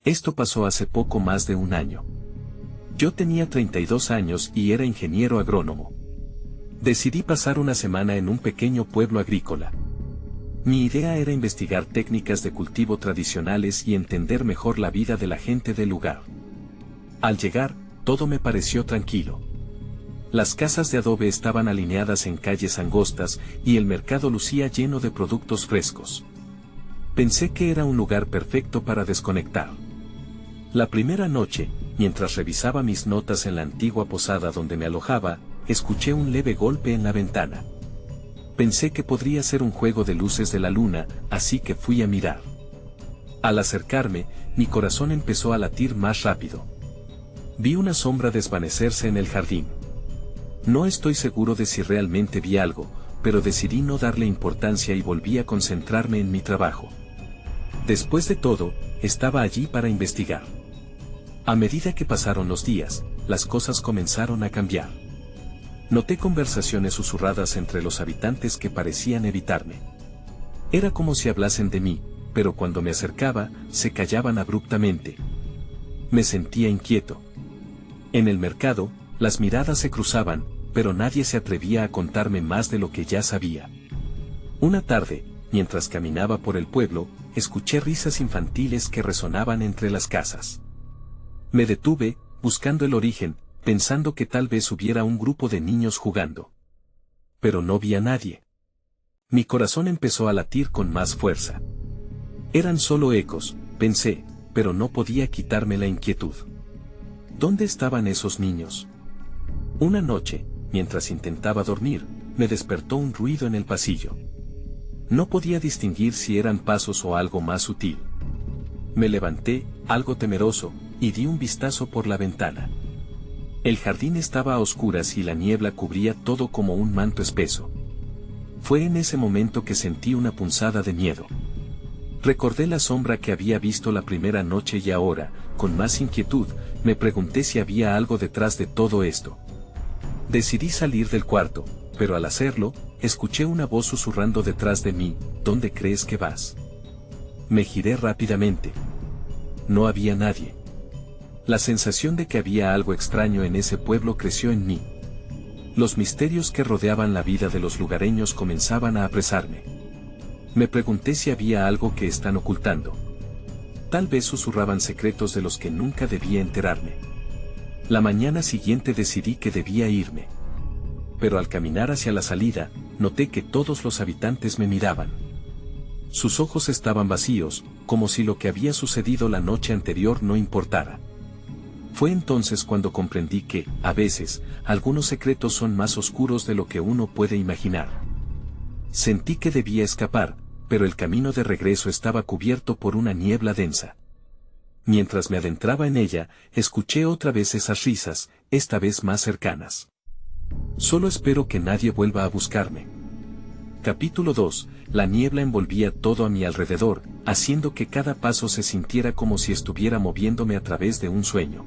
Esto pasó hace poco más de un año. Yo tenía 32 años y era ingeniero agrónomo. Decidí pasar una semana en un pequeño pueblo agrícola. Mi idea era investigar técnicas de cultivo tradicionales y entender mejor la vida de la gente del lugar. Al llegar, todo me pareció tranquilo. Las casas de adobe estaban alineadas en calles angostas y el mercado lucía lleno de productos frescos. Pensé que era un lugar perfecto para desconectar. La primera noche, mientras revisaba mis notas en la antigua posada donde me alojaba, escuché un leve golpe en la ventana. Pensé que podría ser un juego de luces de la luna, así que fui a mirar. Al acercarme, mi corazón empezó a latir más rápido. Vi una sombra desvanecerse en el jardín. No estoy seguro de si realmente vi algo, pero decidí no darle importancia y volví a concentrarme en mi trabajo. Después de todo, estaba allí para investigar. A medida que pasaron los días, las cosas comenzaron a cambiar. Noté conversaciones susurradas entre los habitantes que parecían evitarme. Era como si hablasen de mí, pero cuando me acercaba, se callaban abruptamente. Me sentía inquieto. En el mercado, las miradas se cruzaban, pero nadie se atrevía a contarme más de lo que ya sabía. Una tarde, mientras caminaba por el pueblo, escuché risas infantiles que resonaban entre las casas. Me detuve, buscando el origen, pensando que tal vez hubiera un grupo de niños jugando. Pero no vi a nadie. Mi corazón empezó a latir con más fuerza. Eran solo ecos, pensé, pero no podía quitarme la inquietud. ¿Dónde estaban esos niños? Una noche, mientras intentaba dormir, me despertó un ruido en el pasillo. No podía distinguir si eran pasos o algo más sutil. Me levanté, algo temeroso, y di un vistazo por la ventana. El jardín estaba a oscuras y la niebla cubría todo como un manto espeso. Fue en ese momento que sentí una punzada de miedo. Recordé la sombra que había visto la primera noche y ahora, con más inquietud, me pregunté si había algo detrás de todo esto. Decidí salir del cuarto, pero al hacerlo, escuché una voz susurrando detrás de mí, ¿dónde crees que vas? Me giré rápidamente. No había nadie. La sensación de que había algo extraño en ese pueblo creció en mí. Los misterios que rodeaban la vida de los lugareños comenzaban a apresarme. Me pregunté si había algo que están ocultando. Tal vez susurraban secretos de los que nunca debía enterarme. La mañana siguiente decidí que debía irme. Pero al caminar hacia la salida, noté que todos los habitantes me miraban. Sus ojos estaban vacíos, como si lo que había sucedido la noche anterior no importara. Fue entonces cuando comprendí que, a veces, algunos secretos son más oscuros de lo que uno puede imaginar. Sentí que debía escapar, pero el camino de regreso estaba cubierto por una niebla densa. Mientras me adentraba en ella, escuché otra vez esas risas, esta vez más cercanas. Solo espero que nadie vuelva a buscarme. Capítulo 2. La niebla envolvía todo a mi alrededor, haciendo que cada paso se sintiera como si estuviera moviéndome a través de un sueño.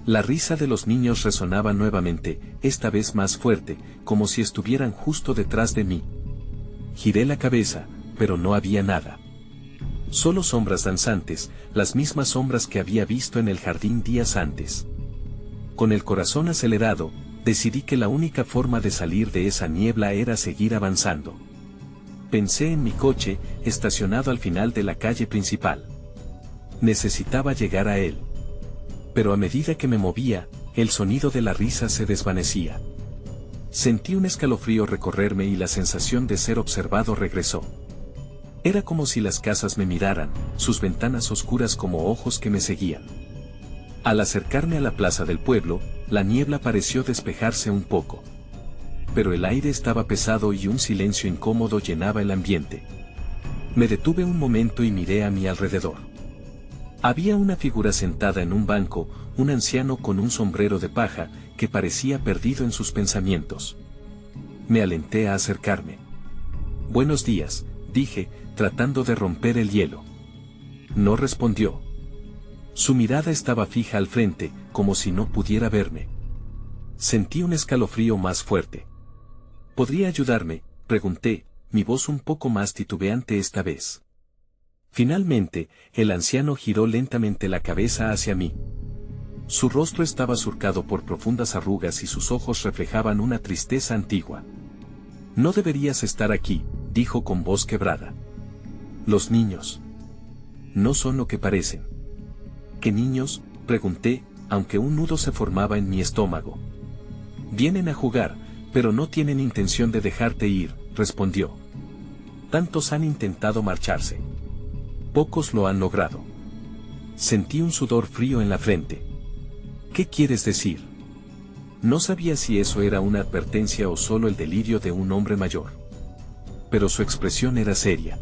La risa de los niños resonaba nuevamente, esta vez más fuerte, como si estuvieran justo detrás de mí. Giré la cabeza, pero no había nada. Solo sombras danzantes, las mismas sombras que había visto en el jardín días antes. Con el corazón acelerado, decidí que la única forma de salir de esa niebla era seguir avanzando. Pensé en mi coche, estacionado al final de la calle principal. Necesitaba llegar a él. Pero a medida que me movía, el sonido de la risa se desvanecía. Sentí un escalofrío recorrerme y la sensación de ser observado regresó. Era como si las casas me miraran, sus ventanas oscuras como ojos que me seguían. Al acercarme a la plaza del pueblo, la niebla pareció despejarse un poco. Pero el aire estaba pesado y un silencio incómodo llenaba el ambiente. Me detuve un momento y miré a mi alrededor. Había una figura sentada en un banco, un anciano con un sombrero de paja, que parecía perdido en sus pensamientos. Me alenté a acercarme. «Buenos días», dije, tratando de romper el hielo. No respondió. Su mirada estaba fija al frente, como si no pudiera verme. Sentí un escalofrío más fuerte. «¿Podría ayudarme?», pregunté, mi voz un poco más titubeante esta vez. Finalmente, el anciano giró lentamente la cabeza hacia mí. Su rostro estaba surcado por profundas arrugas y sus ojos reflejaban una tristeza antigua. No deberías estar aquí, dijo con voz quebrada. Los niños no son lo que parecen. ¿Qué niños?, pregunté, aunque un nudo se formaba en mi estómago. Vienen a jugar, pero no tienen intención de dejarte ir, respondió. Tantos han intentado marcharse. Pocos lo han logrado. Sentí un sudor frío en la frente. ¿Qué quieres decir? No sabía si eso era una advertencia o solo el delirio de un hombre mayor. Pero su expresión era seria.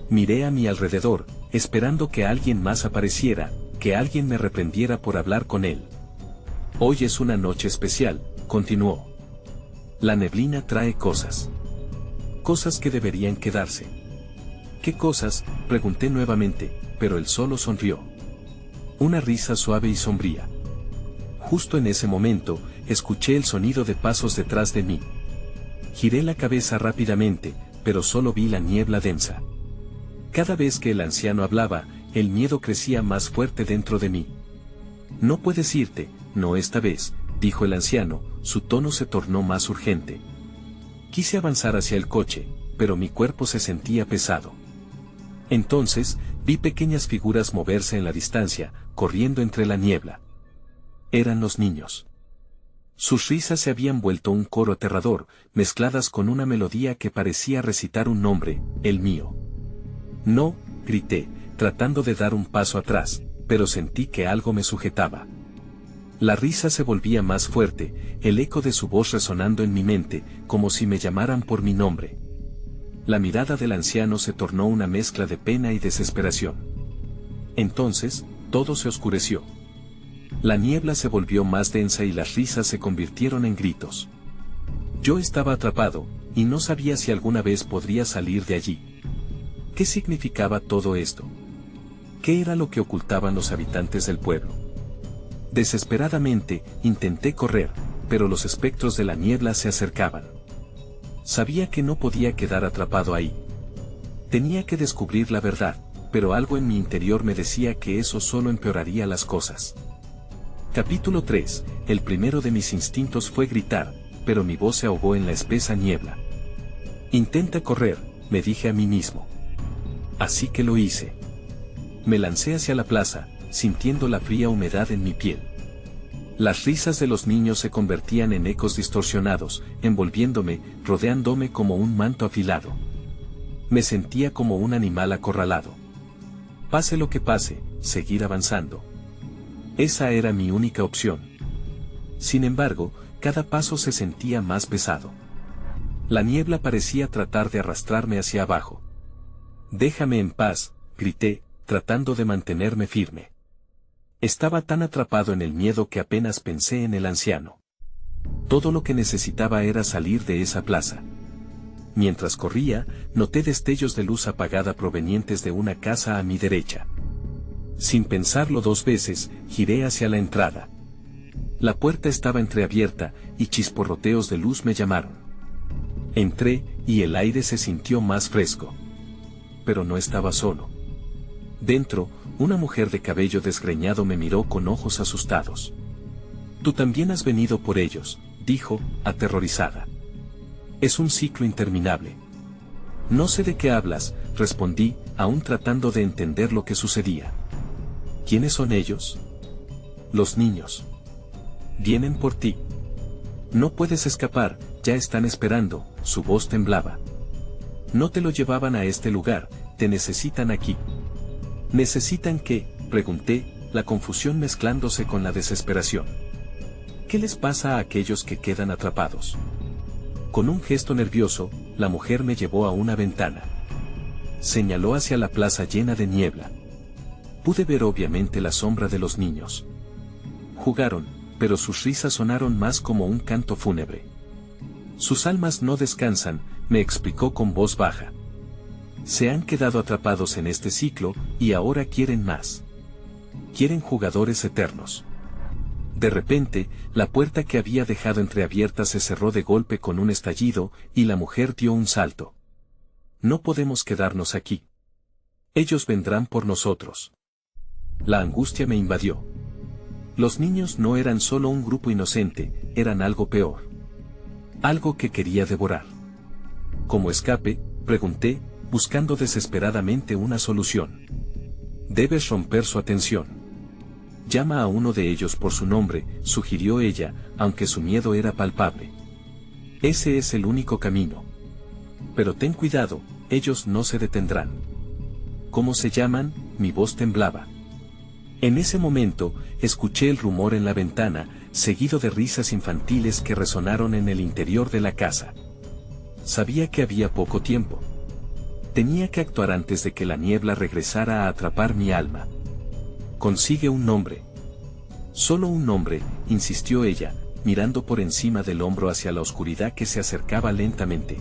Miré a mi alrededor, esperando que alguien más apareciera, que alguien me reprendiera por hablar con él. Hoy es una noche especial, continuó. La neblina trae cosas. Cosas que deberían quedarse. ¿Qué cosas?, pregunté nuevamente, pero él solo sonrió. Una risa suave y sombría. Justo en ese momento, escuché el sonido de pasos detrás de mí. Giré la cabeza rápidamente, pero solo vi la niebla densa. Cada vez que el anciano hablaba, el miedo crecía más fuerte dentro de mí. No puedes irte, no esta vez, dijo el anciano, su tono se tornó más urgente. Quise avanzar hacia el coche, pero mi cuerpo se sentía pesado. Entonces, vi pequeñas figuras moverse en la distancia, corriendo entre la niebla. Eran los niños. Sus risas se habían vuelto un coro aterrador, mezcladas con una melodía que parecía recitar un nombre, el mío. No, grité, tratando de dar un paso atrás, pero sentí que algo me sujetaba. La risa se volvía más fuerte, el eco de su voz resonando en mi mente, como si me llamaran por mi nombre. La mirada del anciano se tornó una mezcla de pena y desesperación. Entonces, todo se oscureció. La niebla se volvió más densa y las risas se convirtieron en gritos. Yo estaba atrapado, y no sabía si alguna vez podría salir de allí. ¿Qué significaba todo esto? ¿Qué era lo que ocultaban los habitantes del pueblo? Desesperadamente, intenté correr, pero los espectros de la niebla se acercaban. Sabía que no podía quedar atrapado ahí. Tenía que descubrir la verdad, pero algo en mi interior me decía que eso solo empeoraría las cosas. Capítulo 3. El primero de mis instintos fue gritar, pero mi voz se ahogó en la espesa niebla. Intenta correr, me dije a mí mismo. Así que lo hice. Me lancé hacia la plaza, sintiendo la fría humedad en mi piel. Las risas de los niños se convertían en ecos distorsionados, envolviéndome, rodeándome como un manto afilado. Me sentía como un animal acorralado. Pase lo que pase, seguir avanzando. Esa era mi única opción. Sin embargo, cada paso se sentía más pesado. La niebla parecía tratar de arrastrarme hacia abajo. Déjame en paz, grité, tratando de mantenerme firme. Estaba tan atrapado en el miedo que apenas pensé en el anciano. Todo lo que necesitaba era salir de esa plaza. Mientras corría, noté destellos de luz apagada provenientes de una casa a mi derecha. Sin pensarlo dos veces, giré hacia la entrada. La puerta estaba entreabierta, y chisporroteos de luz me llamaron. Entré, y el aire se sintió más fresco. Pero no estaba solo. Dentro, una mujer de cabello desgreñado me miró con ojos asustados. Tú también has venido por ellos, dijo, aterrorizada. Es un ciclo interminable. No sé de qué hablas, respondí, aún tratando de entender lo que sucedía. ¿Quiénes son ellos? Los niños. Vienen por ti. No puedes escapar, ya están esperando, su voz temblaba. No te lo llevaban a este lugar, te necesitan aquí. ¿Necesitan qué?, pregunté, la confusión mezclándose con la desesperación. ¿Qué les pasa a aquellos que quedan atrapados? Con un gesto nervioso, la mujer me llevó a una ventana. Señaló hacia la plaza llena de niebla. Pude ver obviamente la sombra de los niños. Jugaron, pero sus risas sonaron más como un canto fúnebre. Sus almas no descansan, me explicó con voz baja. Se han quedado atrapados en este ciclo, y ahora quieren más. Quieren jugadores eternos. De repente, la puerta que había dejado entreabierta se cerró de golpe con un estallido, y la mujer dio un salto. No podemos quedarnos aquí. Ellos vendrán por nosotros. La angustia me invadió. Los niños no eran solo un grupo inocente, eran algo peor. Algo que quería devorar. ¿Cómo escape?, pregunté, buscando desesperadamente una solución. Debes romper su atención. Llama a uno de ellos por su nombre, sugirió ella, aunque su miedo era palpable. Ese es el único camino. Pero ten cuidado, ellos no se detendrán. ¿Cómo se llaman?, mi voz temblaba. En ese momento, escuché el rumor en la ventana, seguido de risas infantiles que resonaron en el interior de la casa. Sabía que había poco tiempo. Tenía que actuar antes de que la niebla regresara a atrapar mi alma. Consigue un nombre. Solo un nombre, insistió ella, mirando por encima del hombro hacia la oscuridad que se acercaba lentamente.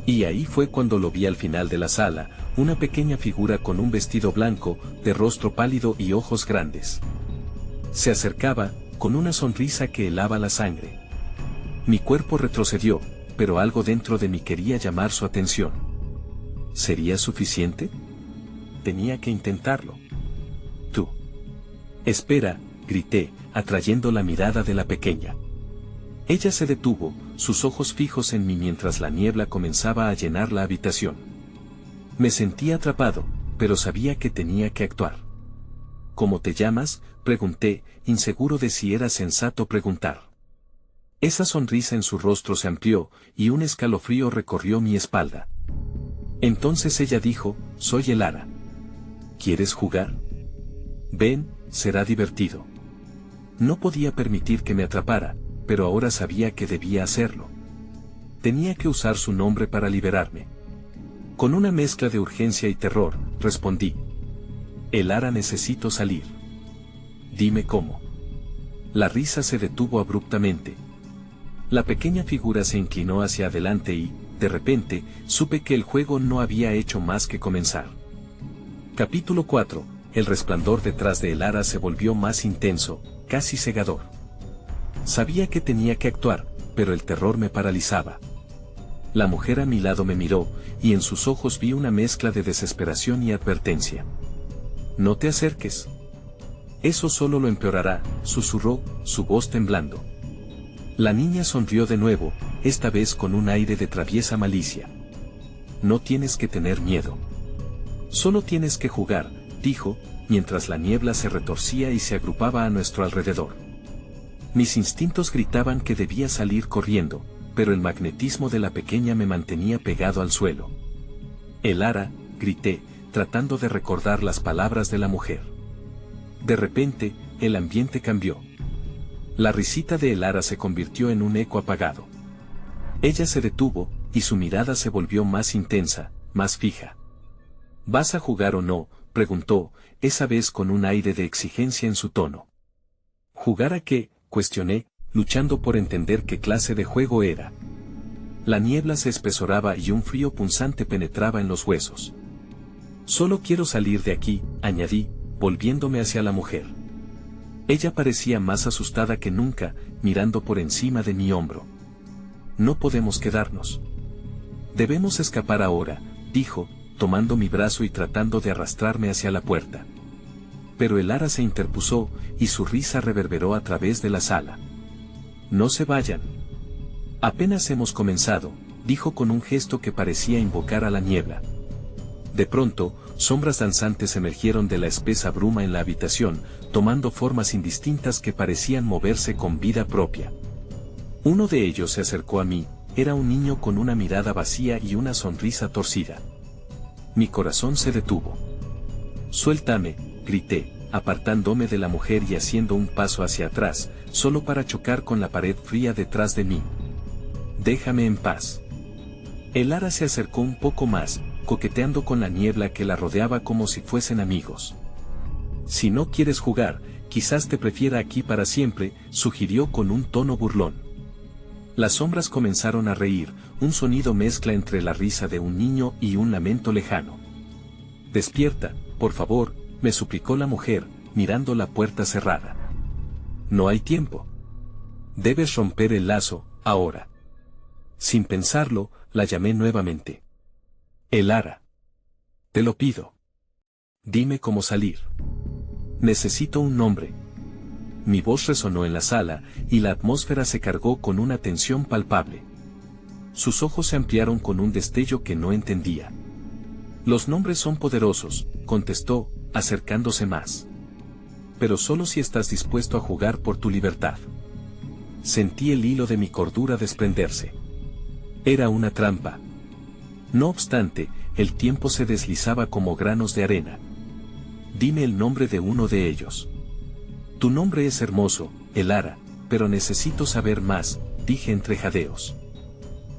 Y ahí fue cuando lo vi al final de la sala, una pequeña figura con un vestido blanco, de rostro pálido y ojos grandes. Se acercaba, con una sonrisa que helaba la sangre. Mi cuerpo retrocedió, pero algo dentro de mí quería llamar su atención. ¿Sería suficiente? Tenía que intentarlo. Tú. Espera, grité, atrayendo la mirada de la pequeña. Ella se detuvo, sus ojos fijos en mí mientras la niebla comenzaba a llenar la habitación. Me sentí atrapado, pero sabía que tenía que actuar. ¿Cómo te llamas?, pregunté, inseguro de si era sensato preguntar. Esa sonrisa en su rostro se amplió, y un escalofrío recorrió mi espalda. Entonces ella dijo, soy Elara. ¿Quieres jugar? Ven, será divertido. No podía permitir que me atrapara, pero ahora sabía que debía hacerlo. Tenía que usar su nombre para liberarme. Con una mezcla de urgencia y terror, respondí. Elara, necesito salir. Dime cómo. La risa se detuvo abruptamente. La pequeña figura se inclinó hacia adelante y, de repente, supe que el juego no había hecho más que comenzar. Capítulo 4. El resplandor detrás de Elara se volvió más intenso, casi cegador. Sabía que tenía que actuar, pero el terror me paralizaba. La mujer a mi lado me miró, y en sus ojos vi una mezcla de desesperación y advertencia. No te acerques. Eso solo lo empeorará, susurró, su voz temblando. La niña sonrió de nuevo, esta vez con un aire de traviesa malicia. No tienes que tener miedo. Solo tienes que jugar, dijo, mientras la niebla se retorcía y se agrupaba a nuestro alrededor. Mis instintos gritaban que debía salir corriendo, pero el magnetismo de la pequeña me mantenía pegado al suelo. Elara, grité, tratando de recordar las palabras de la mujer. De repente, el ambiente cambió. La risita de Elara se convirtió en un eco apagado. Ella se detuvo, y su mirada se volvió más intensa, más fija. ¿Vas a jugar o no?, preguntó, esa vez con un aire de exigencia en su tono. ¿Jugar a qué?, cuestioné, luchando por entender qué clase de juego era. La niebla se espesoraba y un frío punzante penetraba en los huesos. Solo quiero salir de aquí, añadí, volviéndome hacia la mujer. Ella parecía más asustada que nunca, mirando por encima de mi hombro. No podemos quedarnos. Debemos escapar ahora, dijo, tomando mi brazo y tratando de arrastrarme hacia la puerta. Pero Elara se interpuso, y su risa reverberó a través de la sala. No se vayan. Apenas hemos comenzado, dijo con un gesto que parecía invocar a la niebla. De pronto, sombras danzantes emergieron de la espesa bruma en la habitación, tomando formas indistintas que parecían moverse con vida propia. Uno de ellos se acercó a mí, era un niño con una mirada vacía y una sonrisa torcida. Mi corazón se detuvo. Suéltame, grité, apartándome de la mujer y haciendo un paso hacia atrás, solo para chocar con la pared fría detrás de mí. Déjame en paz. Elara se acercó un poco más, coqueteando con la niebla que la rodeaba como si fuesen amigos. Si no quieres jugar, quizás te prefiera aquí para siempre, sugirió con un tono burlón. Las sombras comenzaron a reír, un sonido mezcla entre la risa de un niño y un lamento lejano. Despierta, por favor, me suplicó la mujer, mirando la puerta cerrada. No hay tiempo. Debes romper el lazo, ahora. Sin pensarlo, la llamé nuevamente. Elara. Te lo pido. Dime cómo salir. Necesito un nombre. Mi voz resonó en la sala, y la atmósfera se cargó con una tensión palpable. Sus ojos se ampliaron con un destello que no entendía. Los nombres son poderosos, contestó, acercándose más. Pero solo si estás dispuesto a jugar por tu libertad. Sentí el hilo de mi cordura desprenderse. Era una trampa. No obstante, el tiempo se deslizaba como granos de arena. Dime el nombre de uno de ellos. Tu nombre es hermoso, Elara, pero necesito saber más, dije entre jadeos.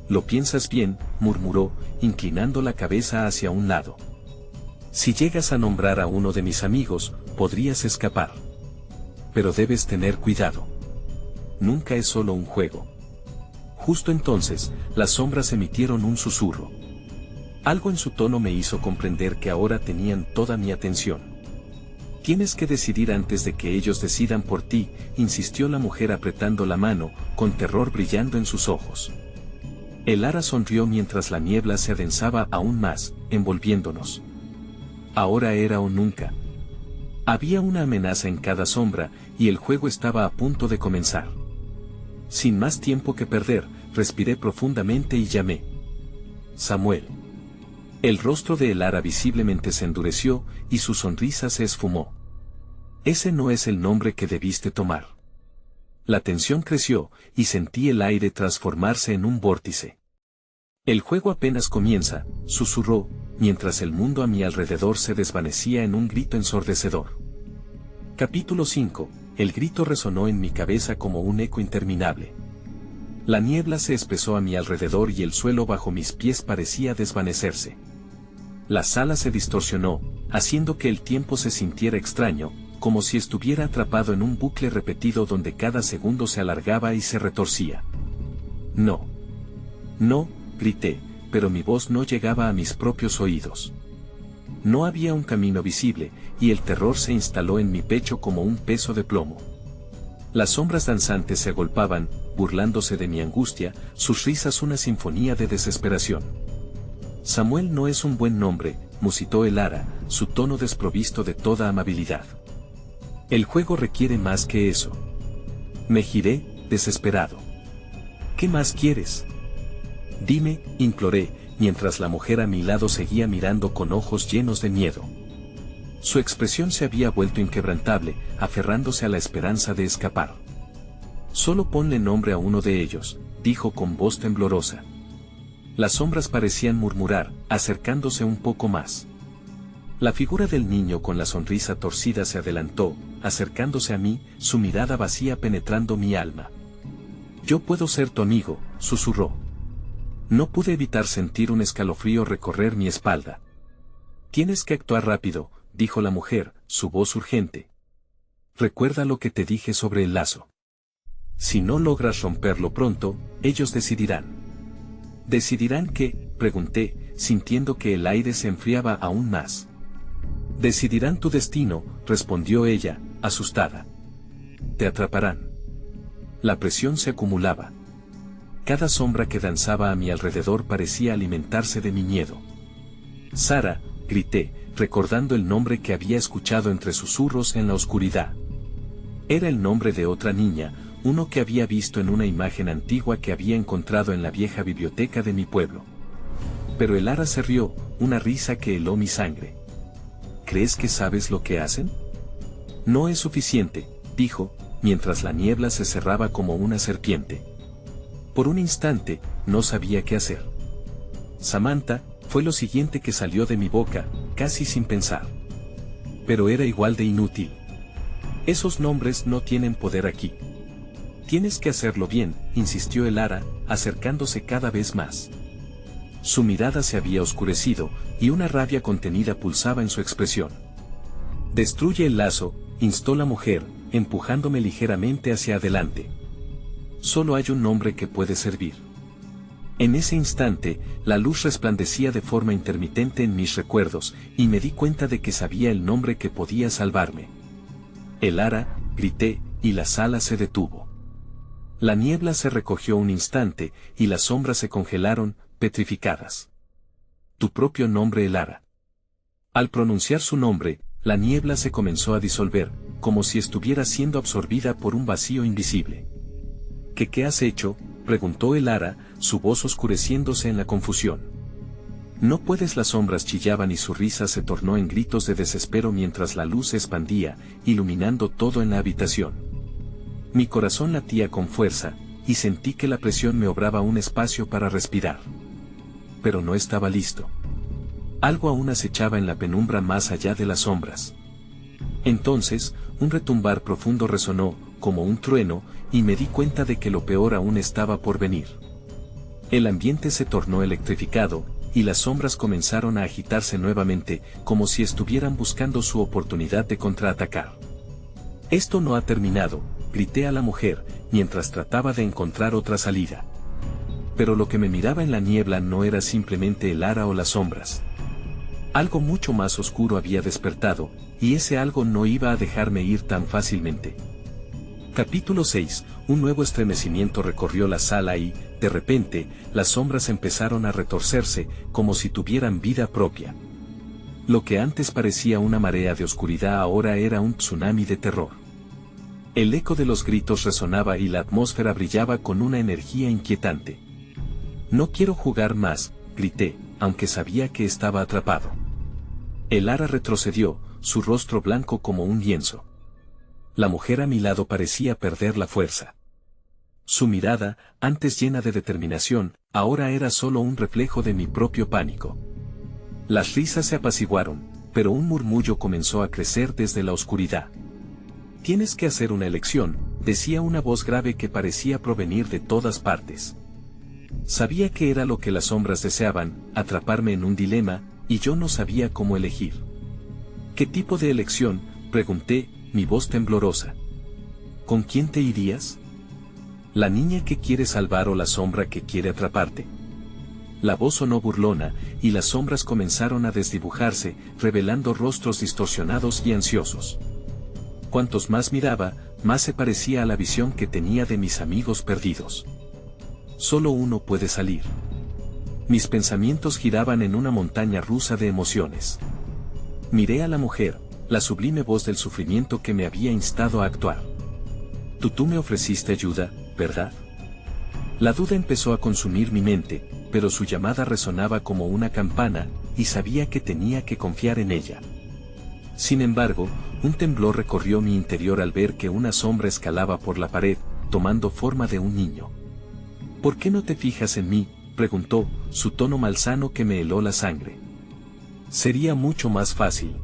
Lo piensas bien, murmuró, inclinando la cabeza hacia un lado. Si llegas a nombrar a uno de mis amigos, podrías escapar. Pero debes tener cuidado. Nunca es solo un juego. Justo entonces, las sombras emitieron un susurro. Algo en su tono me hizo comprender que ahora tenían toda mi atención. Tienes que decidir antes de que ellos decidan por ti, insistió la mujer apretando la mano, con terror brillando en sus ojos. Elara sonrió mientras la niebla se adensaba aún más, envolviéndonos. Ahora era o nunca. Había una amenaza en cada sombra, y el juego estaba a punto de comenzar. Sin más tiempo que perder, respiré profundamente y llamé. Samuel. El rostro de Elara visiblemente se endureció, y su sonrisa se esfumó. Ese no es el nombre que debiste tomar. La tensión creció, y sentí el aire transformarse en un vórtice. El juego apenas comienza, susurró, mientras el mundo a mi alrededor se desvanecía en un grito ensordecedor. Capítulo 5. El grito resonó en mi cabeza como un eco interminable. La niebla se espesó a mi alrededor y el suelo bajo mis pies parecía desvanecerse. La sala se distorsionó, haciendo que el tiempo se sintiera extraño, como si estuviera atrapado en un bucle repetido donde cada segundo se alargaba y se retorcía. No. No, grité, pero mi voz no llegaba a mis propios oídos. No había un camino visible, y el terror se instaló en mi pecho como un peso de plomo. Las sombras danzantes se agolpaban, burlándose de mi angustia, sus risas una sinfonía de desesperación. Samuel no es un buen nombre, musitó Elara, su tono desprovisto de toda amabilidad. El juego requiere más que eso. Me giré, desesperado. ¿Qué más quieres? Dime, imploré, mientras la mujer a mi lado seguía mirando con ojos llenos de miedo. Su expresión se había vuelto inquebrantable, aferrándose a la esperanza de escapar. Solo ponle nombre a uno de ellos, dijo con voz temblorosa. Las sombras parecían murmurar, acercándose un poco más. La figura del niño con la sonrisa torcida se adelantó, acercándose a mí, su mirada vacía penetrando mi alma. Yo puedo ser tu amigo, susurró. No pude evitar sentir un escalofrío recorrer mi espalda. Tienes que actuar rápido, dijo la mujer, su voz urgente. Recuerda lo que te dije sobre el lazo. Si no logras romperlo pronto, ellos decidirán. ¿Decidirán qué?, pregunté, sintiendo que el aire se enfriaba aún más. Decidirán tu destino, respondió ella, asustada. Te atraparán. La presión se acumulaba. Cada sombra que danzaba a mi alrededor parecía alimentarse de mi miedo. Sara, grité, recordando el nombre que había escuchado entre susurros en la oscuridad. Era el nombre de otra niña, uno que había visto en una imagen antigua que había encontrado en la vieja biblioteca de mi pueblo. Pero Elara se rió, una risa que heló mi sangre. ¿Crees que sabes lo que hacen? No es suficiente, dijo, mientras la niebla se cerraba como una serpiente. Por un instante, no sabía qué hacer. Samantha, fue lo siguiente que salió de mi boca, casi sin pensar. Pero era igual de inútil. Esos nombres no tienen poder aquí. Tienes que hacerlo bien, insistió Elara, acercándose cada vez más. Su mirada se había oscurecido, y una rabia contenida pulsaba en su expresión. Destruye el lazo, instó la mujer, empujándome ligeramente hacia adelante. Solo hay un nombre que puede servir. En ese instante, la luz resplandecía de forma intermitente en mis recuerdos, y me di cuenta de que sabía el nombre que podía salvarme. Elara, grité, y la sala se detuvo. La niebla se recogió un instante, y las sombras se congelaron, petrificadas. Tu propio nombre, Elara. Al pronunciar su nombre, la niebla se comenzó a disolver, como si estuviera siendo absorbida por un vacío invisible. ¿Qué has hecho?, preguntó el Ara, su voz oscureciéndose en la confusión. No puedes. Las sombras chillaban y su risa se tornó en gritos de desespero mientras la luz se expandía, iluminando todo en la habitación. Mi corazón latía con fuerza, y sentí que la presión me obraba un espacio para respirar. Pero no estaba listo. Algo aún acechaba en la penumbra más allá de las sombras. Entonces, un retumbar profundo resonó, como un trueno, y me di cuenta de que lo peor aún estaba por venir. El ambiente se tornó electrificado, y las sombras comenzaron a agitarse nuevamente, como si estuvieran buscando su oportunidad de contraatacar. «Esto no ha terminado», grité a la mujer, mientras trataba de encontrar otra salida. Pero lo que me miraba en la niebla no era simplemente el Ara o las sombras. Algo mucho más oscuro había despertado, y ese algo no iba a dejarme ir tan fácilmente. Capítulo 6. Un nuevo estremecimiento recorrió la sala y, de repente, las sombras empezaron a retorcerse, como si tuvieran vida propia. Lo que antes parecía una marea de oscuridad ahora era un tsunami de terror. El eco de los gritos resonaba y la atmósfera brillaba con una energía inquietante. «No quiero jugar más», grité, aunque sabía que estaba atrapado. El Ara retrocedió, su rostro blanco como un lienzo. La mujer a mi lado parecía perder la fuerza. Su mirada, antes llena de determinación, ahora era solo un reflejo de mi propio pánico. Las risas se apaciguaron, pero un murmullo comenzó a crecer desde la oscuridad. «Tienes que hacer una elección», decía una voz grave que parecía provenir de todas partes. Sabía que era lo que las sombras deseaban, atraparme en un dilema, y yo no sabía cómo elegir. «¿Qué tipo de elección?», pregunté, mi voz temblorosa. «¿Con quién te irías? ¿La niña que quiere salvar o la sombra que quiere atraparte?». La voz sonó burlona, y las sombras comenzaron a desdibujarse, revelando rostros distorsionados y ansiosos. Cuantos más miraba, más se parecía a la visión que tenía de mis amigos perdidos. «Solo uno puede salir». Mis pensamientos giraban en una montaña rusa de emociones. Miré a la mujer, la sublime voz del sufrimiento que me había instado a actuar. Tú me ofreciste ayuda, ¿verdad? La duda empezó a consumir mi mente, pero su llamada resonaba como una campana, y sabía que tenía que confiar en ella. Sin embargo, un temblor recorrió mi interior al ver que una sombra escalaba por la pared, tomando forma de un niño. «¿Por qué no te fijas en mí?», preguntó, su tono malsano que me heló la sangre. «Sería mucho más fácil.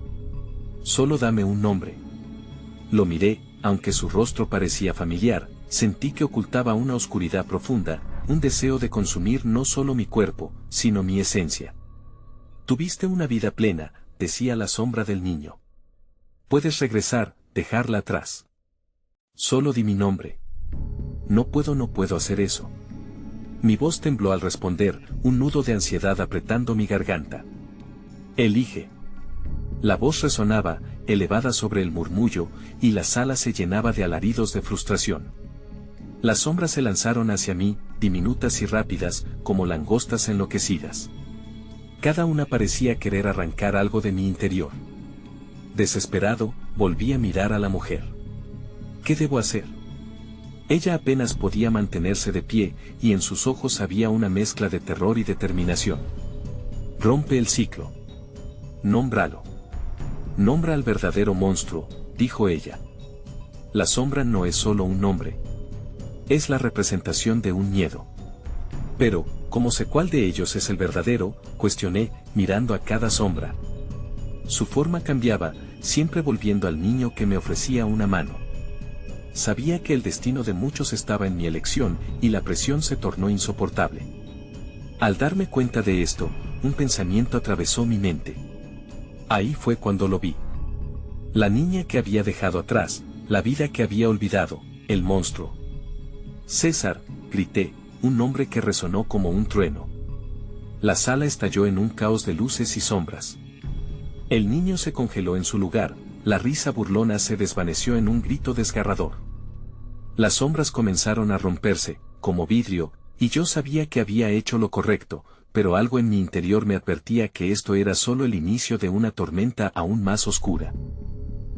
Solo dame un nombre». Lo miré, aunque su rostro parecía familiar, sentí que ocultaba una oscuridad profunda, un deseo de consumir no solo mi cuerpo, sino mi esencia. «Tuviste una vida plena», decía la sombra del niño. «Puedes regresar, dejarla atrás. Solo di mi nombre». No puedo hacer eso». Mi voz tembló al responder, un nudo de ansiedad apretando mi garganta. «Elige». La voz resonaba, elevada sobre el murmullo, y la sala se llenaba de alaridos de frustración. Las sombras se lanzaron hacia mí, diminutas y rápidas, como langostas enloquecidas. Cada una parecía querer arrancar algo de mi interior. Desesperado, volví a mirar a la mujer. «¿Qué debo hacer?». Ella apenas podía mantenerse de pie, y en sus ojos había una mezcla de terror y determinación. «Rompe el ciclo. Nómbralo. Nombra al verdadero monstruo», dijo ella. «La sombra no es solo un nombre. Es la representación de un miedo». «Pero, ¿cómo sé cuál de ellos es el verdadero?», cuestioné, mirando a cada sombra. Su forma cambiaba, siempre volviendo al niño que me ofrecía una mano. Sabía que el destino de muchos estaba en mi elección, y la presión se tornó insoportable. Al darme cuenta de esto, un pensamiento atravesó mi mente. Ahí fue cuando lo vi. La niña que había dejado atrás, la vida que había olvidado, el monstruo. «César», grité, un nombre que resonó como un trueno. La sala estalló en un caos de luces y sombras. El niño se congeló en su lugar, la risa burlona se desvaneció en un grito desgarrador. Las sombras comenzaron a romperse, como vidrio, y yo sabía que había hecho lo correcto, pero algo en mi interior me advertía que esto era solo el inicio de una tormenta aún más oscura.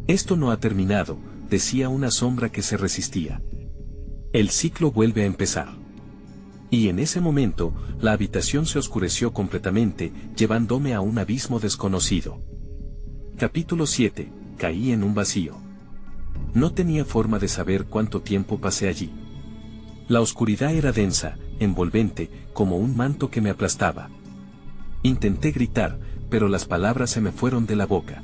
Esto no ha terminado, decía una sombra que se resistía. El ciclo vuelve a empezar. Y en ese momento, la habitación se oscureció completamente, llevándome a un abismo desconocido. Capítulo 7. Caí en un vacío. No tenía forma de saber cuánto tiempo pasé allí. La oscuridad era densa, envolvente, como un manto que me aplastaba. Intenté gritar, pero las palabras se me fueron de la boca.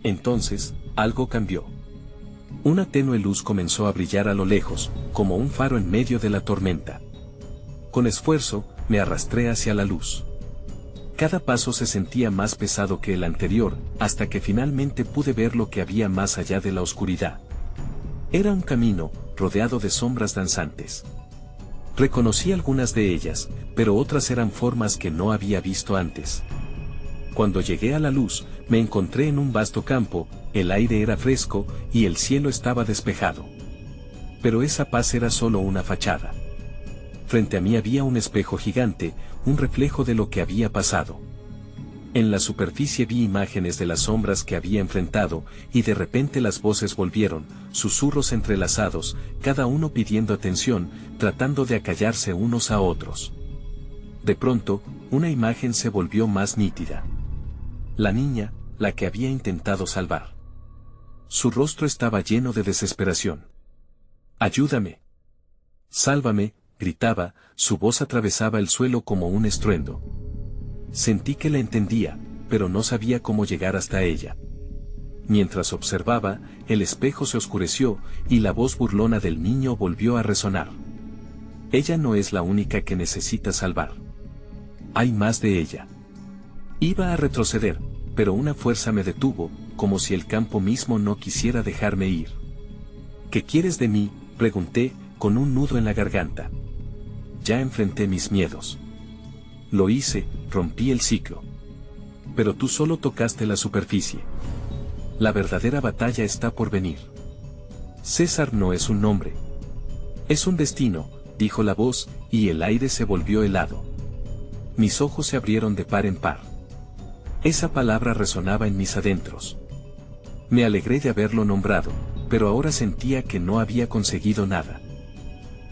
Entonces, algo cambió. Una tenue luz comenzó a brillar a lo lejos, como un faro en medio de la tormenta. Con esfuerzo, me arrastré hacia la luz. Cada paso se sentía más pesado que el anterior, hasta que finalmente pude ver lo que había más allá de la oscuridad. Era un camino, rodeado de sombras danzantes. Reconocí algunas de ellas, pero otras eran formas que no había visto antes. Cuando llegué a la luz, me encontré en un vasto campo, el aire era fresco, y el cielo estaba despejado. Pero esa paz era solo una fachada. Frente a mí había un espejo gigante, un reflejo de lo que había pasado. En la superficie vi imágenes de las sombras que había enfrentado, y de repente las voces volvieron, susurros entrelazados, cada uno pidiendo atención, tratando de acallarse unos a otros. De pronto, una imagen se volvió más nítida. La niña, la que había intentado salvar. Su rostro estaba lleno de desesperación. «¡Ayúdame! ¡Sálvame!», gritaba, su voz atravesaba el suelo como un estruendo. Sentí que la entendía, pero no sabía cómo llegar hasta ella. Mientras observaba, el espejo se oscureció, y la voz burlona del niño volvió a resonar. Ella no es la única que necesita salvar. Hay más de ella. Iba a retroceder, pero una fuerza me detuvo, como si el campo mismo no quisiera dejarme ir. «¿Qué quieres de mí?», pregunté, con un nudo en la garganta. Ya enfrenté mis miedos. Lo hice, rompí el ciclo. Pero tú solo tocaste la superficie. La verdadera batalla está por venir. César no es un nombre. Es un destino, dijo la voz, y el aire se volvió helado. Mis ojos se abrieron de par en par. Esa palabra resonaba en mis adentros. Me alegré de haberlo nombrado, pero ahora sentía que no había conseguido nada.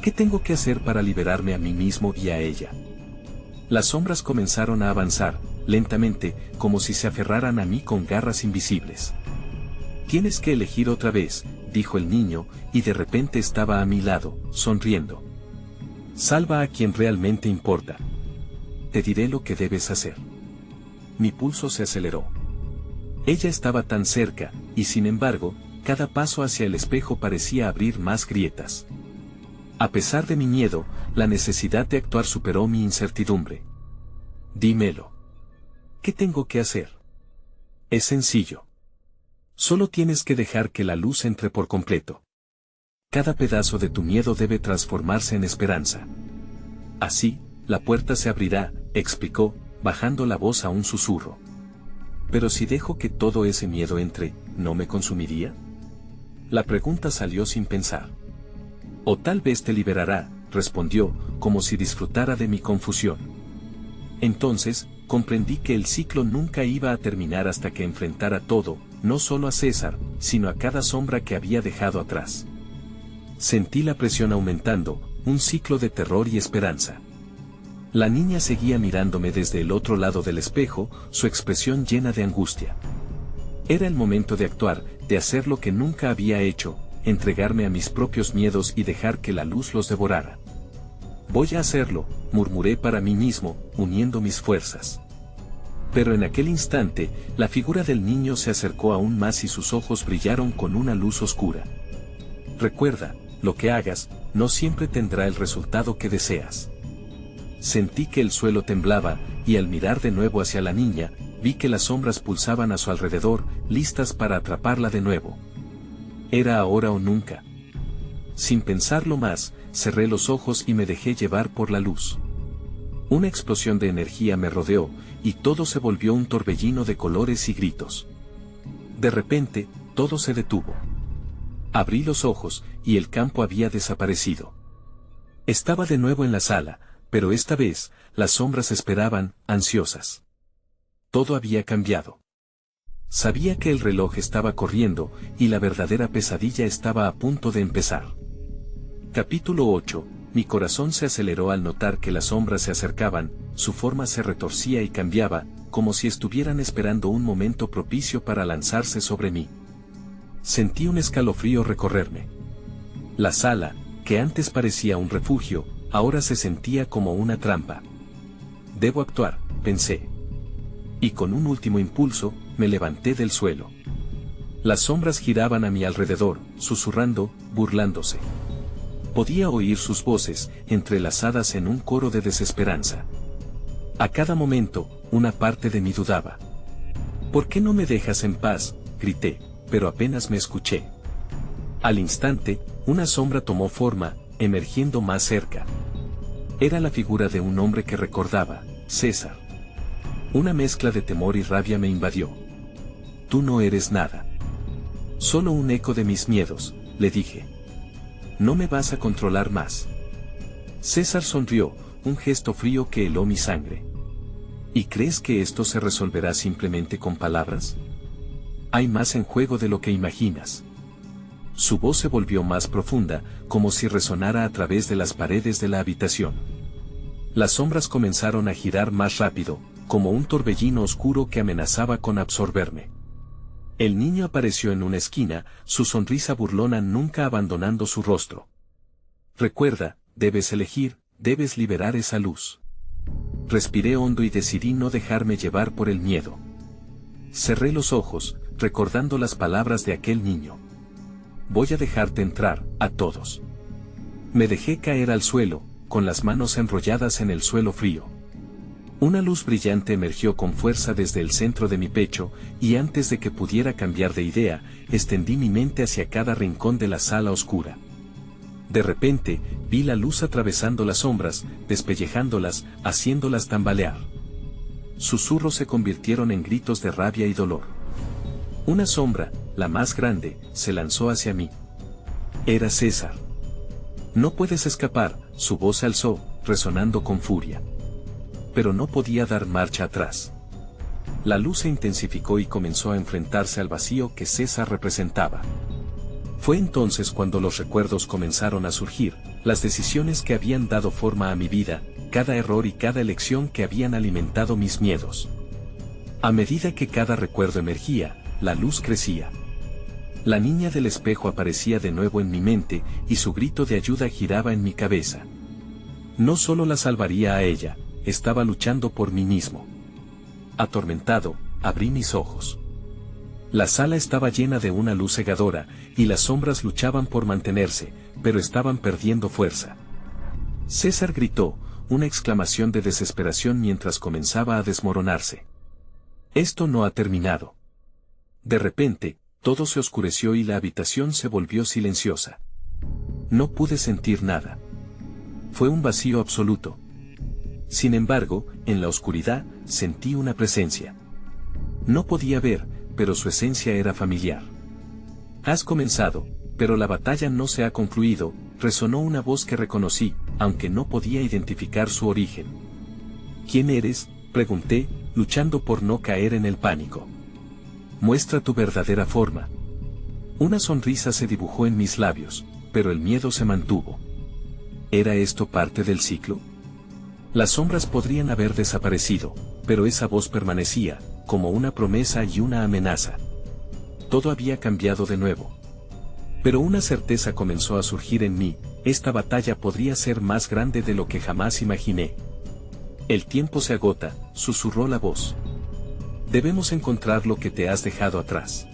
¿Qué tengo que hacer para liberarme a mí mismo y a ella? Las sombras comenzaron a avanzar, lentamente, como si se aferraran a mí con garras invisibles. Tienes que elegir otra vez, dijo el niño, y de repente estaba a mi lado, sonriendo. Salva a quien realmente importa. Te diré lo que debes hacer. Mi pulso se aceleró. Ella estaba tan cerca, y sin embargo, cada paso hacia el espejo parecía abrir más grietas. A pesar de mi miedo, la necesidad de actuar superó mi incertidumbre. Dímelo. ¿Qué tengo que hacer? Es sencillo. Solo tienes que dejar que la luz entre por completo. Cada pedazo de tu miedo debe transformarse en esperanza. Así, la puerta se abrirá, explicó, bajando la voz a un susurro. Pero si dejo que todo ese miedo entre, ¿no me consumiría? La pregunta salió sin pensar. O tal vez te liberará, respondió, como si disfrutara de mi confusión. Entonces, comprendí que el ciclo nunca iba a terminar hasta que enfrentara todo, no solo a César, sino a cada sombra que había dejado atrás. Sentí la presión aumentando, un ciclo de terror y esperanza. La niña seguía mirándome desde el otro lado del espejo, su expresión llena de angustia. Era el momento de actuar, de hacer lo que nunca había hecho, entregarme a mis propios miedos y dejar que la luz los devorara. Voy a hacerlo, murmuré para mí mismo, uniendo mis fuerzas. Pero en aquel instante, la figura del niño se acercó aún más y sus ojos brillaron con una luz oscura. Recuerda, lo que hagas, no siempre tendrá el resultado que deseas. Sentí que el suelo temblaba, y al mirar de nuevo hacia la niña, vi que las sombras pulsaban a su alrededor, listas para atraparla de nuevo. Era ahora o nunca. Sin pensarlo más, cerré los ojos y me dejé llevar por la luz. Una explosión de energía me rodeó, y todo se volvió un torbellino de colores y gritos. De repente, todo se detuvo. Abrí los ojos, y el campo había desaparecido. Estaba de nuevo en la sala, pero esta vez, las sombras esperaban, ansiosas. Todo había cambiado. Sabía que el reloj estaba corriendo, y la verdadera pesadilla estaba a punto de empezar. Capítulo 8. Mi corazón se aceleró al notar que las sombras se acercaban, su forma se retorcía y cambiaba, como si estuvieran esperando un momento propicio para lanzarse sobre mí. Sentí un escalofrío recorrerme. La sala, que antes parecía un refugio, ahora se sentía como una trampa. Debo actuar, pensé. Y con un último impulso, me levanté del suelo. Las sombras giraban a mi alrededor, susurrando, burlándose. Podía oír sus voces, entrelazadas en un coro de desesperanza. A cada momento, una parte de mí dudaba. ¿Por qué no me dejas en paz?, grité, pero apenas me escuché. Al instante, una sombra tomó forma, emergiendo más cerca. Era la figura de un hombre que recordaba, César. Una mezcla de temor y rabia me invadió. Tú no eres nada. Solo un eco de mis miedos, le dije. No me vas a controlar más. César sonrió, un gesto frío que heló mi sangre. ¿Y crees que esto se resolverá simplemente con palabras? Hay más en juego de lo que imaginas. Su voz se volvió más profunda, como si resonara a través de las paredes de la habitación. Las sombras comenzaron a girar más rápido, como un torbellino oscuro que amenazaba con absorberme. El niño apareció en una esquina, su sonrisa burlona nunca abandonando su rostro. Recuerda, debes elegir, debes liberar esa luz. Respiré hondo y decidí no dejarme llevar por el miedo. Cerré los ojos, recordando las palabras de aquel niño. Voy a dejarte entrar, a todos. Me dejé caer al suelo, con las manos enrolladas en el suelo frío. Una luz brillante emergió con fuerza desde el centro de mi pecho, y antes de que pudiera cambiar de idea, extendí mi mente hacia cada rincón de la sala oscura. De repente, vi la luz atravesando las sombras, despellejándolas, haciéndolas tambalear. Susurros se convirtieron en gritos de rabia y dolor. Una sombra, la más grande, se lanzó hacia mí. Era César. No puedes escapar, su voz se alzó, resonando con furia. Pero no podía dar marcha atrás. La luz se intensificó y comenzó a enfrentarse al vacío que César representaba. Fue entonces cuando los recuerdos comenzaron a surgir, las decisiones que habían dado forma a mi vida, cada error y cada elección que habían alimentado mis miedos. A medida que cada recuerdo emergía, la luz crecía. La niña del espejo aparecía de nuevo en mi mente, y su grito de ayuda giraba en mi cabeza. No solo la salvaría a ella, estaba luchando por mí mismo. Atormentado, abrí mis ojos. La sala estaba llena de una luz cegadora, y las sombras luchaban por mantenerse, pero estaban perdiendo fuerza. César gritó, una exclamación de desesperación mientras comenzaba a desmoronarse. Esto no ha terminado. De repente, todo se oscureció y la habitación se volvió silenciosa. No pude sentir nada. Fue un vacío absoluto. Sin embargo, en la oscuridad, sentí una presencia. No podía ver, pero su esencia era familiar. Has comenzado, pero la batalla no se ha concluido, resonó una voz que reconocí, aunque no podía identificar su origen. ¿Quién eres?, pregunté, luchando por no caer en el pánico. Muestra tu verdadera forma. Una sonrisa se dibujó en mis labios, pero el miedo se mantuvo. ¿Era esto parte del ciclo? Las sombras podrían haber desaparecido, pero esa voz permanecía, como una promesa y una amenaza. Todo había cambiado de nuevo. Pero una certeza comenzó a surgir en mí, esta batalla podría ser más grande de lo que jamás imaginé. El tiempo se agota, susurró la voz. Debemos encontrar lo que te has dejado atrás.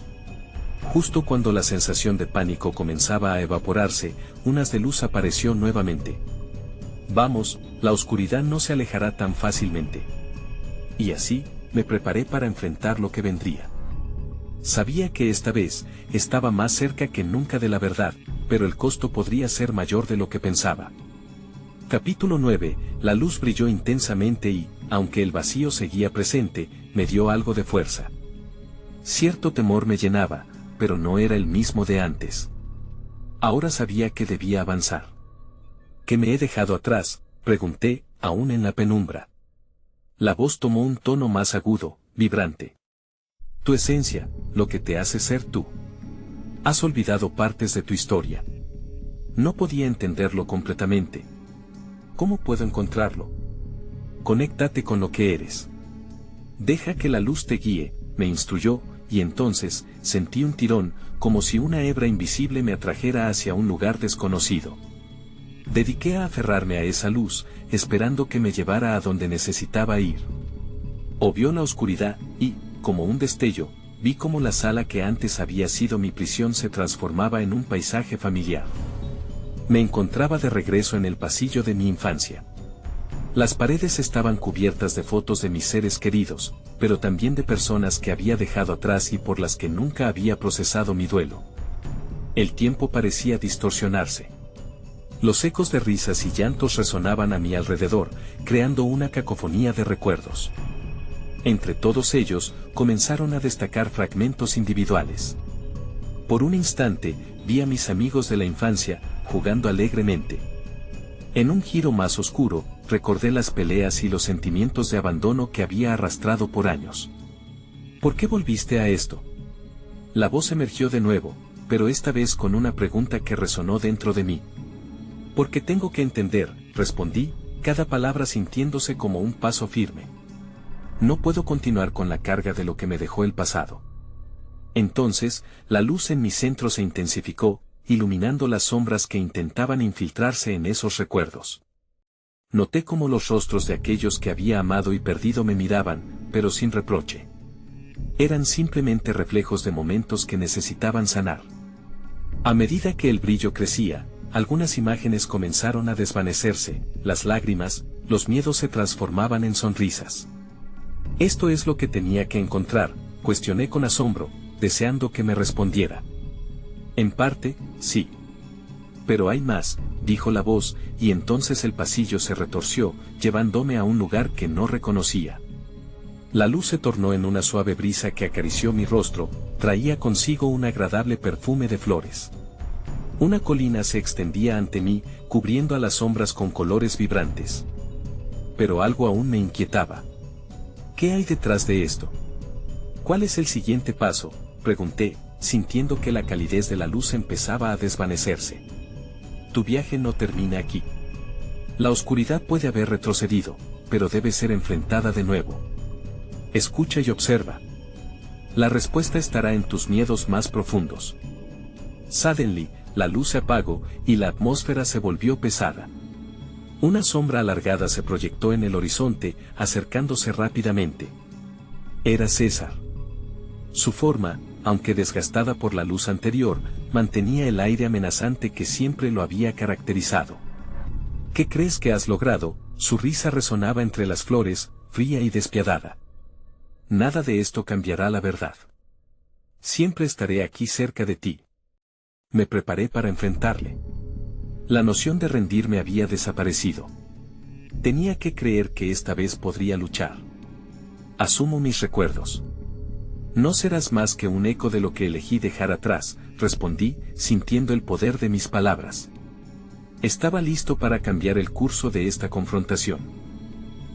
Justo cuando la sensación de pánico comenzaba a evaporarse, un haz de luz apareció nuevamente. Vamos, la oscuridad no se alejará tan fácilmente. Y así, me preparé para enfrentar lo que vendría. Sabía que esta vez, estaba más cerca que nunca de la verdad, pero el costo podría ser mayor de lo que pensaba. Capítulo 9. La luz brilló intensamente y, aunque el vacío seguía presente, me dio algo de fuerza. Cierto temor me llenaba, pero no era el mismo de antes. Ahora sabía que debía avanzar. ¿Qué me he dejado atrás?, pregunté, aún en la penumbra. La voz tomó un tono más agudo, vibrante. Tu esencia, lo que te hace ser tú. Has olvidado partes de tu historia. No podía entenderlo completamente. ¿Cómo puedo encontrarlo? Conéctate con lo que eres. Deja que la luz te guíe, me instruyó, y entonces, sentí un tirón, como si una hebra invisible me atrajera hacia un lugar desconocido. Dediqué a aferrarme a esa luz, esperando que me llevara a donde necesitaba ir. Obvió la oscuridad, y, como un destello, vi cómo la sala que antes había sido mi prisión se transformaba en un paisaje familiar. Me encontraba de regreso en el pasillo de mi infancia. Las paredes estaban cubiertas de fotos de mis seres queridos, pero también de personas que había dejado atrás y por las que nunca había procesado mi duelo. El tiempo parecía distorsionarse. Los ecos de risas y llantos resonaban a mi alrededor, creando una cacofonía de recuerdos. Entre todos ellos, comenzaron a destacar fragmentos individuales. Por un instante, vi a mis amigos de la infancia, jugando alegremente. En un giro más oscuro, recordé las peleas y los sentimientos de abandono que había arrastrado por años. ¿Por qué volviste a esto? La voz emergió de nuevo, pero esta vez con una pregunta que resonó dentro de mí. Porque tengo que entender, respondí, cada palabra sintiéndose como un paso firme. No puedo continuar con la carga de lo que me dejó el pasado. Entonces, la luz en mi centro se intensificó, iluminando las sombras que intentaban infiltrarse en esos recuerdos. Noté cómo los rostros de aquellos que había amado y perdido me miraban, pero sin reproche. Eran simplemente reflejos de momentos que necesitaban sanar. A medida que el brillo crecía, algunas imágenes comenzaron a desvanecerse, las lágrimas, los miedos se transformaban en sonrisas. ¿Esto es lo que tenía que encontrar?, cuestioné con asombro, deseando que me respondiera. En parte, sí. Pero hay más, dijo la voz, y entonces el pasillo se retorció, llevándome a un lugar que no reconocía. La luz se tornó en una suave brisa que acarició mi rostro, traía consigo un agradable perfume de flores. Una colina se extendía ante mí, cubriendo a las sombras con colores vibrantes. Pero algo aún me inquietaba. ¿Qué hay detrás de esto? ¿Cuál es el siguiente paso?, pregunté, sintiendo que la calidez de la luz empezaba a desvanecerse. Tu viaje no termina aquí. La oscuridad puede haber retrocedido, pero debe ser enfrentada de nuevo. Escucha y observa. La respuesta estará en tus miedos más profundos. Suddenly, la luz se apagó, y la atmósfera se volvió pesada. Una sombra alargada se proyectó en el horizonte, acercándose rápidamente. Era César. Su forma, aunque desgastada por la luz anterior, mantenía el aire amenazante que siempre lo había caracterizado. ¿Qué crees que has logrado?, su risa resonaba entre las flores, fría y despiadada. Nada de esto cambiará la verdad. Siempre estaré aquí cerca de ti. Me preparé para enfrentarle. La noción de rendirme había desaparecido. Tenía que creer que esta vez podría luchar. Asumo mis recuerdos. No serás más que un eco de lo que elegí dejar atrás, respondí, sintiendo el poder de mis palabras. Estaba listo para cambiar el curso de esta confrontación.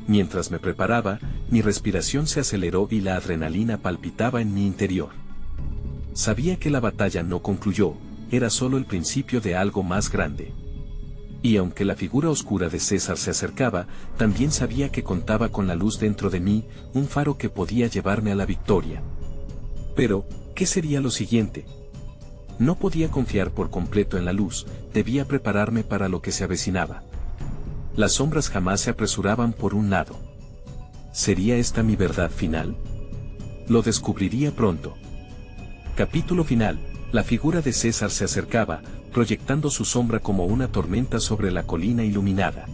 Mientras me preparaba, mi respiración se aceleró y la adrenalina palpitaba en mi interior. Sabía que la batalla no concluyó, era solo el principio de algo más grande. Y aunque la figura oscura de César se acercaba, también sabía que contaba con la luz dentro de mí, un faro que podía llevarme a la victoria. Pero, ¿qué sería lo siguiente? No podía confiar por completo en la luz, debía prepararme para lo que se avecinaba. Las sombras jamás se apresuraban por un lado. ¿Sería esta mi verdad final? Lo descubriría pronto. Capítulo final. La figura de César se acercaba, proyectando su sombra como una tormenta sobre la colina iluminada.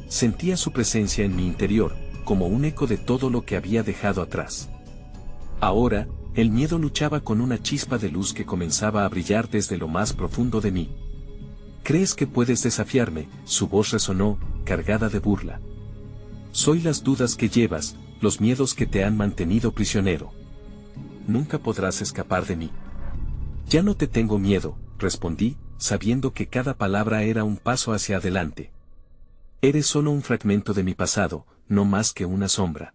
Sentía su presencia en mi interior, como un eco de todo lo que había dejado atrás. Ahora, el miedo luchaba con una chispa de luz que comenzaba a brillar desde lo más profundo de mí. ¿Crees que puedes desafiarme?, su voz resonó, cargada de burla. Soy las dudas que llevas, los miedos que te han mantenido prisionero. Nunca podrás escapar de mí. Ya no te tengo miedo, respondí, sabiendo que cada palabra era un paso hacia adelante. Eres solo un fragmento de mi pasado, no más que una sombra.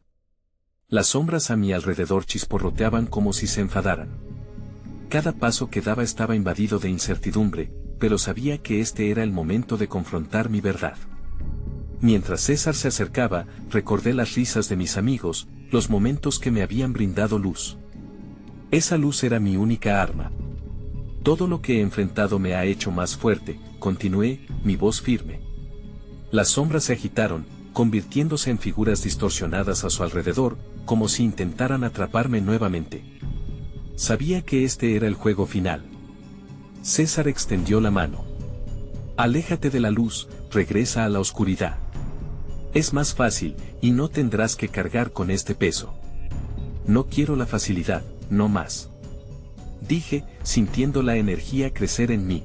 Las sombras a mi alrededor chisporroteaban como si se enfadaran. Cada paso que daba estaba invadido de incertidumbre, pero sabía que este era el momento de confrontar mi verdad. Mientras César se acercaba, recordé las risas de mis amigos, los momentos que me habían brindado luz. Esa luz era mi única arma. Todo lo que he enfrentado me ha hecho más fuerte, continué, mi voz firme. Las sombras se agitaron, convirtiéndose en figuras distorsionadas a su alrededor, como si intentaran atraparme nuevamente. Sabía que este era el juego final. César extendió la mano. Aléjate de la luz, regresa a la oscuridad. Es más fácil, y no tendrás que cargar con este peso. No quiero la facilidad, no más. Dije, sintiendo la energía crecer en mí.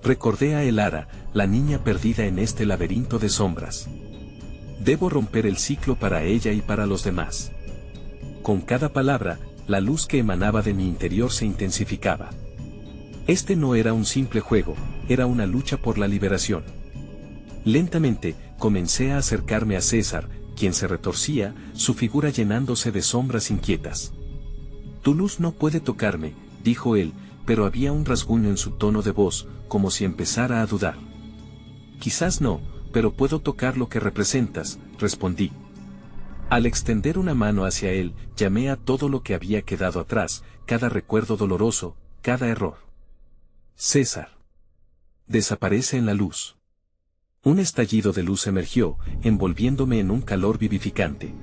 Recordé a Elara, la niña perdida en este laberinto de sombras. Debo romper el ciclo para ella y para los demás. Con cada palabra, la luz que emanaba de mi interior se intensificaba. Este no era un simple juego, era una lucha por la liberación. Lentamente, comencé a acercarme a César, quien se retorcía, su figura llenándose de sombras inquietas. Tu luz no puede tocarme, dijo él, pero había un rasguño en su tono de voz, como si empezara a dudar. Quizás no, pero puedo tocar lo que representas, respondí. Al extender una mano hacia él, llamé a todo lo que había quedado atrás, cada recuerdo doloroso, cada error. César. Desaparece en la luz. Un estallido de luz emergió, envolviéndome en un calor vivificante.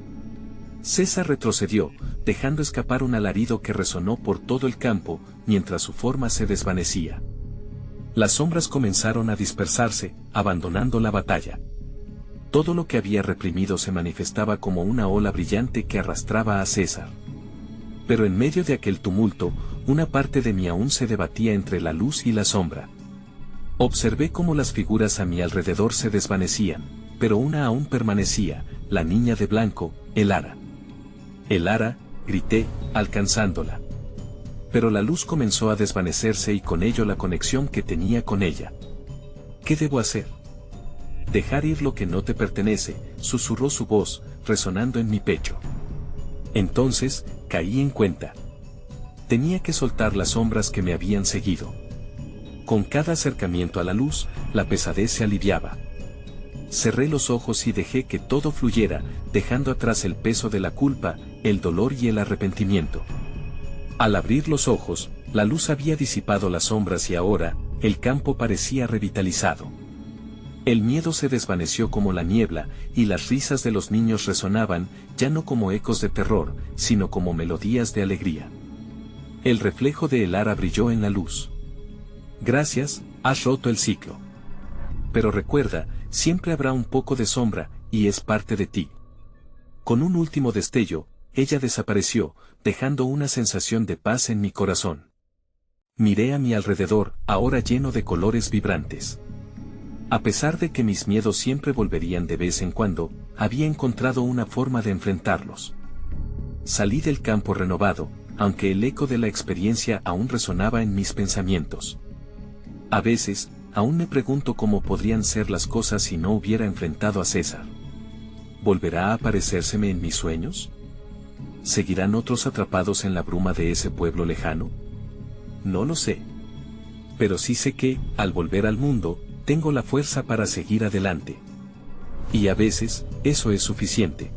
César retrocedió, dejando escapar un alarido que resonó por todo el campo, mientras su forma se desvanecía. Las sombras comenzaron a dispersarse, abandonando la batalla. Todo lo que había reprimido se manifestaba como una ola brillante que arrastraba a César. Pero en medio de aquel tumulto, una parte de mí aún se debatía entre la luz y la sombra. Observé cómo las figuras a mi alrededor se desvanecían, pero una aún permanecía, la niña de blanco, Elara. Elara, grité, alcanzándola. Pero la luz comenzó a desvanecerse y con ello la conexión que tenía con ella. ¿Qué debo hacer? Dejar ir lo que no te pertenece, susurró su voz, resonando en mi pecho. Entonces, caí en cuenta. Tenía que soltar las sombras que me habían seguido. Con cada acercamiento a la luz, la pesadez se aliviaba. Cerré los ojos y dejé que todo fluyera, dejando atrás el peso de la culpa, el dolor y el arrepentimiento. Al abrir los ojos, la luz había disipado las sombras y ahora, el campo parecía revitalizado. El miedo se desvaneció como la niebla, y las risas de los niños resonaban, ya no como ecos de terror, sino como melodías de alegría. El reflejo de Elara brilló en la luz. Gracias, has roto el ciclo. Pero recuerda, siempre habrá un poco de sombra, y es parte de ti. Con un último destello, ella desapareció, dejando una sensación de paz en mi corazón. Miré a mi alrededor, ahora lleno de colores vibrantes. A pesar de que mis miedos siempre volverían de vez en cuando, había encontrado una forma de enfrentarlos. Salí del campo renovado, aunque el eco de la experiencia aún resonaba en mis pensamientos. A veces, aún me pregunto cómo podrían ser las cosas si no hubiera enfrentado a César. ¿Volverá a aparecérseme en mis sueños? ¿Seguirán otros atrapados en la bruma de ese pueblo lejano? No lo sé. Pero sí sé que, al volver al mundo, tengo la fuerza para seguir adelante. Y a veces, eso es suficiente.